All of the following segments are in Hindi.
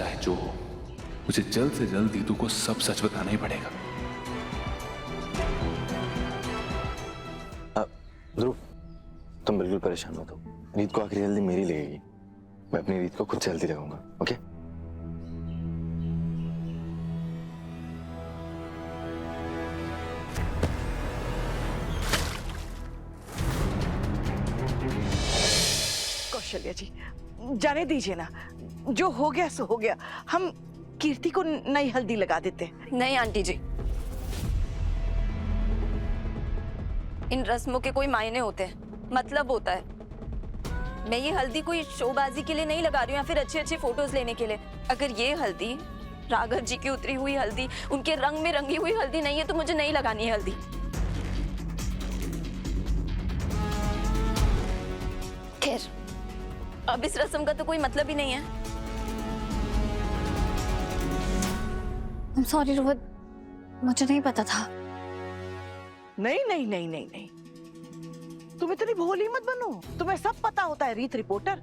चाहे जो हो, मुझे जल्द से जल्द दीदू को सब सच बताना ही पड़ेगा। ध्रुव, तुम बिल्कुल परेशान मत हो। रीत को आखिरी हल्दी मेरी लगेगी। मैं अपनी रीत को खुद से हल्दी लगाऊंगा। ओके? कौशल्या जी, जाने दीजिए ना, जो हो गया सो हो गया। हम कीर्ति को नई हल्दी लगा देते हैं। नहीं आंटी जी, इन रस्मों के कोई मायने होते हैं, मतलब होता है। मैं ये हल्दी कोई शोबाजी के लिए नहीं लगा रही हूँ या फिर अच्छे अच्छे फोटोज लेने के लिए। अगर ये हल्दी राघव जी की उतरी हुई हल्दी, उनके रंग में रंगी हुई हल्दी नहीं है तो मुझे नहीं लगानी है हल्दी। खैर, अब इस रस्म का तो कोई मतलब ही नहीं है। I'm sorry रोहित, मुझे नहीं पता था। नहीं नहीं नहीं नहीं नहीं, तुम इतनी भोली मत बनो। तुम्हें सब पता होता है रीत रिपोर्टर।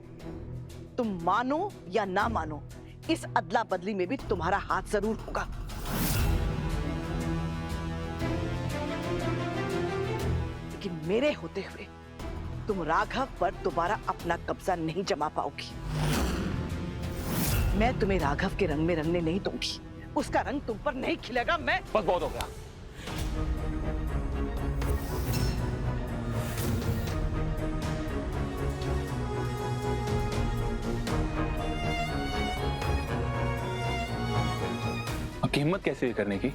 तुम मानो या ना मानो, इस अदला बदली में भी तुम्हारा हाथ जरूर होगा। लेकिन मेरे होते हुए तुम राघव पर दोबारा अपना कब्जा नहीं जमा पाओगी। मैं तुम्हें राघव के रंग में रंगने नहीं दूंगी। उसका रंग तुम पर नहीं खिलेगा। मैं बस बहुत हो गया। आपकी हिम्मत कैसे है करने की?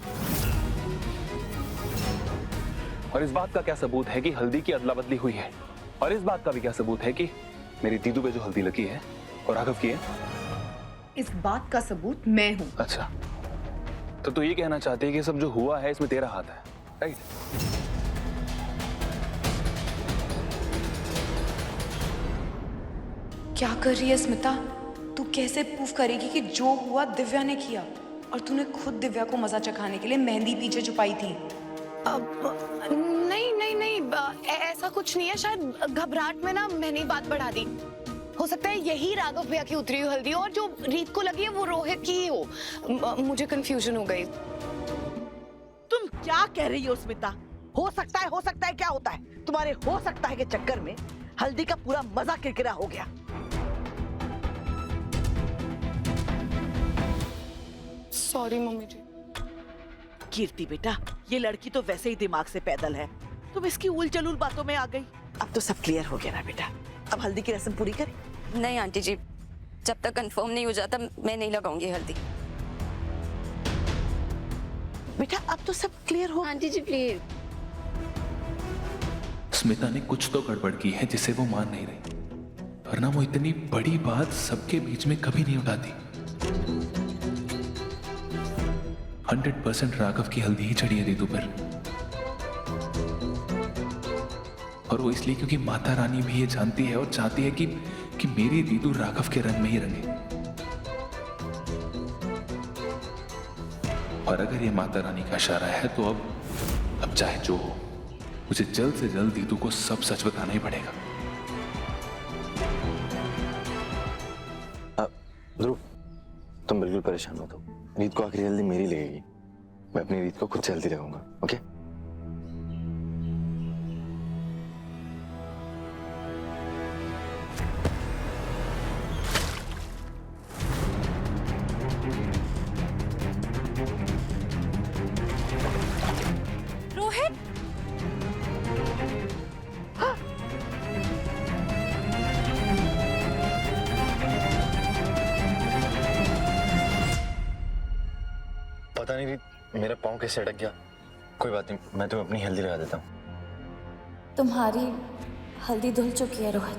और इस बात का क्या सबूत है कि हल्दी की अदला बदली हुई है? और इस बात का भी क्या सबूत है कि मेरी दीदू पे जो हल्दी लगी है और राघव की है? इस बात का सबूत मैं हूं। अच्छा, तो तू ये कहना चाहती है कि सब जो हुआ है इसमें तेरा हाथ है, राइट? क्या कर रही है स्मिता? तू कैसे प्रूफ करेगी कि जो हुआ दिव्या ने किया? और तूने खुद दिव्या को मजा चखाने के लिए मेहंदी पीछे छुपाई थी। नहीं नहीं नहीं, ऐसा कुछ नहीं है। शायद घबराहट में ना मैंने बात बढ़ा दी। हो सकता है यही राघव भैया की उतरी हुई हल्दी, और जो रीत को लगी है वो रोहित की ही हो। मुझे कंफ्यूजन हो गई। तुम क्या कह रही हो स्मिता? हो सकता है क्या होता है? तुम्हारे हो सकता है के चक्कर में हल्दी का पूरा मजा किरकिरा हो गया। सॉरी मम्मी जी। कीर्ति बेटा, ये लड़की तो वैसे ही दिमाग से पैदल है। तुम इसकी उल जलूल बातों में आ गई। अब तो सब क्लियर हो गया ना बेटा? अब हल्दी की रस्म पूरी करें। नहीं आंटी जी, जब तक कंफर्म नहीं हो जाता मैं नहीं लगाऊंगी हल्दी। बेटा अब तो सब क्लियर हो। Aunty ji please. स्मिता ने कुछ तो गड़बड़ की है जिसे वो मान नहीं रही, वरना वो इतनी बड़ी बात सबके बीच में कभी नहीं उठाती। 100% राघव की हल्दी ही चढ़ी है दीदू पर, और वो इसलिए क्योंकि माता रानी भी ये जानती है और चाहती है कि मेरी दीदू राघव के रंग में ही रंगे। और अगर ये माता रानी का इशारा है तो अब चाहे जो हो, मुझे जल्द से जल्द दीदू को सब सच बताना ही पड़ेगा। ध्रुव, तुम बिल्कुल परेशान मत हो। रीत को आखिरी हल्दी मेरी लगेगी। मैं अपनी रीत को खुद से हल्दी लगाऊंगा। ओके? रोहित, पता नहीं रीत, मेरा पाँव कैसे अटक गया। कोई बात नहीं, मैं तुम्हें अपनी हल्दी लगा देता हूँ। तुम्हारी हल्दी धुल चुकी है रोहित।